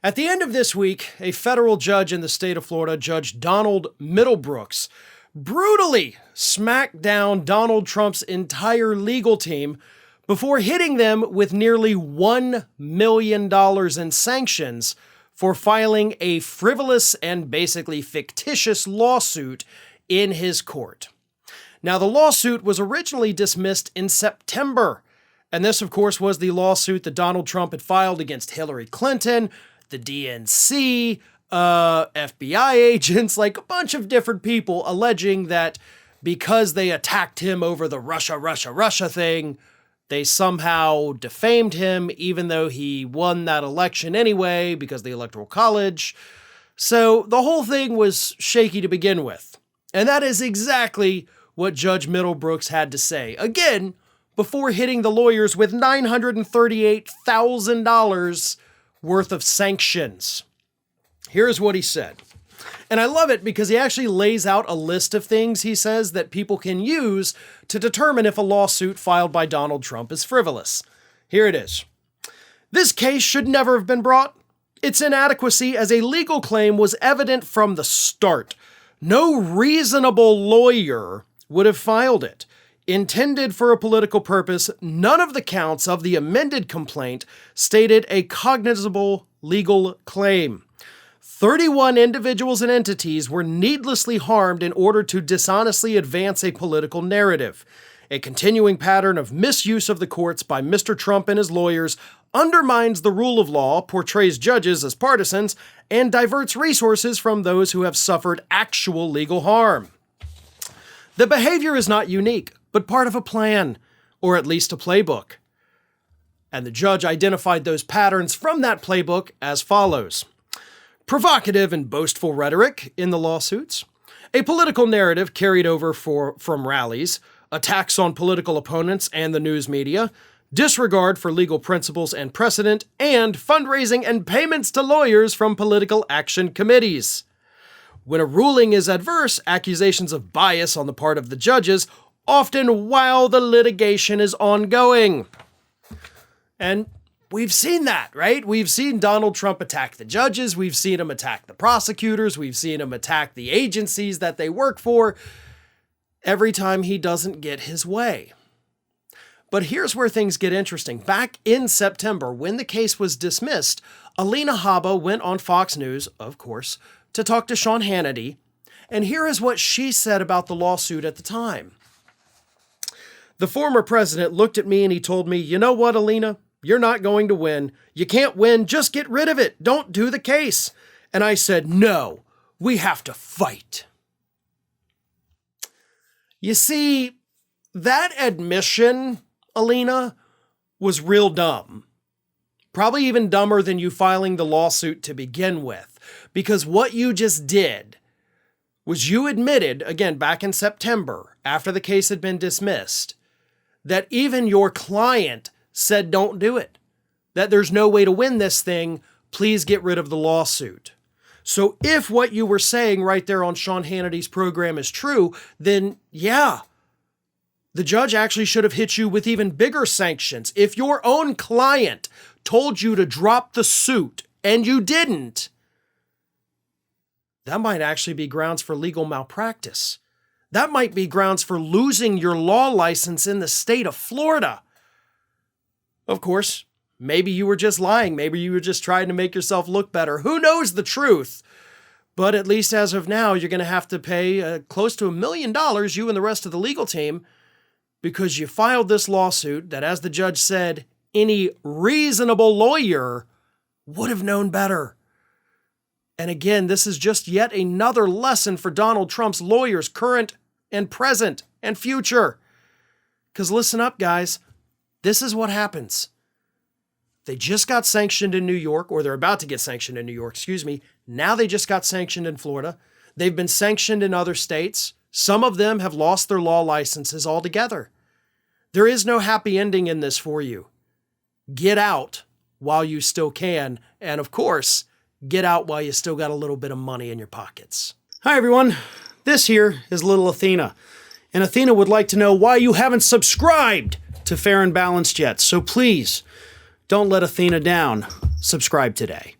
At the end of this week, a federal judge in the state of Florida, Judge Donald Middlebrooks, brutally smacked down Donald Trump's entire legal team before hitting them with nearly $1 million in sanctions for filing a frivolous and basically fictitious lawsuit in his court. Now, the lawsuit was originally dismissed in September, and this, of course, was the lawsuit that Donald Trump had filed against Hillary Clinton, the DNC, FBI agents, like a bunch of different people, alleging that because they attacked him over the Russia thing, they somehow defamed him, even though he won that election anyway because of the Electoral College. So the whole thing was shaky to begin with. And that is exactly what Judge Middlebrooks had to say. Again, before hitting the lawyers with $938,000 worth of sanctions. Here's what he said. And I love it because he actually lays out a list of things, he says, that people can use to determine if a lawsuit filed by Donald Trump is frivolous. Here it is. This case should never have been brought. Its inadequacy as a legal claim was evident from the start. No reasonable lawyer would have filed it. Intended for a political purpose, none of the counts of the amended complaint stated a cognizable legal claim. 31 individuals and entities were needlessly harmed in order to dishonestly advance a political narrative. A continuing pattern of misuse of the courts by Mr. Trump and his lawyers undermines the rule of law, portrays judges as partisans, and diverts resources from those who have suffered actual legal harm. The behavior is not unique, but part of a plan, or at least a playbook. And the judge identified those patterns from that playbook as follows. Provocative and boastful rhetoric in the lawsuits, a political narrative carried over from rallies, attacks on political opponents and the news media, disregard for legal principles and precedent, and fundraising and payments to lawyers from political action committees. When a ruling is adverse, accusations of bias on the part of the judges, often while the litigation is ongoing. And we've seen that, right? We've seen Donald Trump attack the judges. We've seen him attack the prosecutors. We've seen him attack the agencies that they work for every time he doesn't get his way. But here's where things get interesting. Back in September, when the case was dismissed, Alina Habba went on Fox News, of course, to talk to Sean Hannity. And here is what she said about the lawsuit at the time. The former president looked at me and he told me, "You know what, Alina? You're not going to win. You can't win. Just get rid of it. Don't do the case." And I said, "No, we have to fight." You see, that admission, Alina, was real dumb. Probably even dumber than you filing the lawsuit to begin with. Because what you just did was you admitted, again, back in September, after the case had been dismissed, that even your client said don't do it, that there's no way to win this thing, please get rid of the lawsuit. So if what you were saying right there on Sean Hannity's program is true, then yeah, the judge actually should have hit you with even bigger sanctions. If your own client told you to drop the suit and you didn't, that might actually be grounds for legal malpractice. That might be grounds for losing your law license in the state of Florida. Of course, maybe you were just lying. Maybe you were just trying to make yourself look better. Who knows the truth? But at least as of now, you're going to have to pay close to $1 million, you and the rest of the legal team, because you filed this lawsuit that, as the judge said, any reasonable lawyer would have known better. And again, this is just yet another lesson for Donald Trump's lawyers, current and present and future. Because listen up, guys. This is what happens. They just got sanctioned in New York, or they're about to get sanctioned in New York, excuse me. Now they just got sanctioned in Florida. They've been sanctioned in other states. Some of them have lost their law licenses altogether. There is no happy ending in this for you. Get out while you still can. And of course, get out while you still got a little bit of money in your pockets. Hi, everyone. This here is little Athena. And Athena would like to know why you haven't subscribed to Fair and Balanced yet. So please, don't let Athena down. Subscribe today.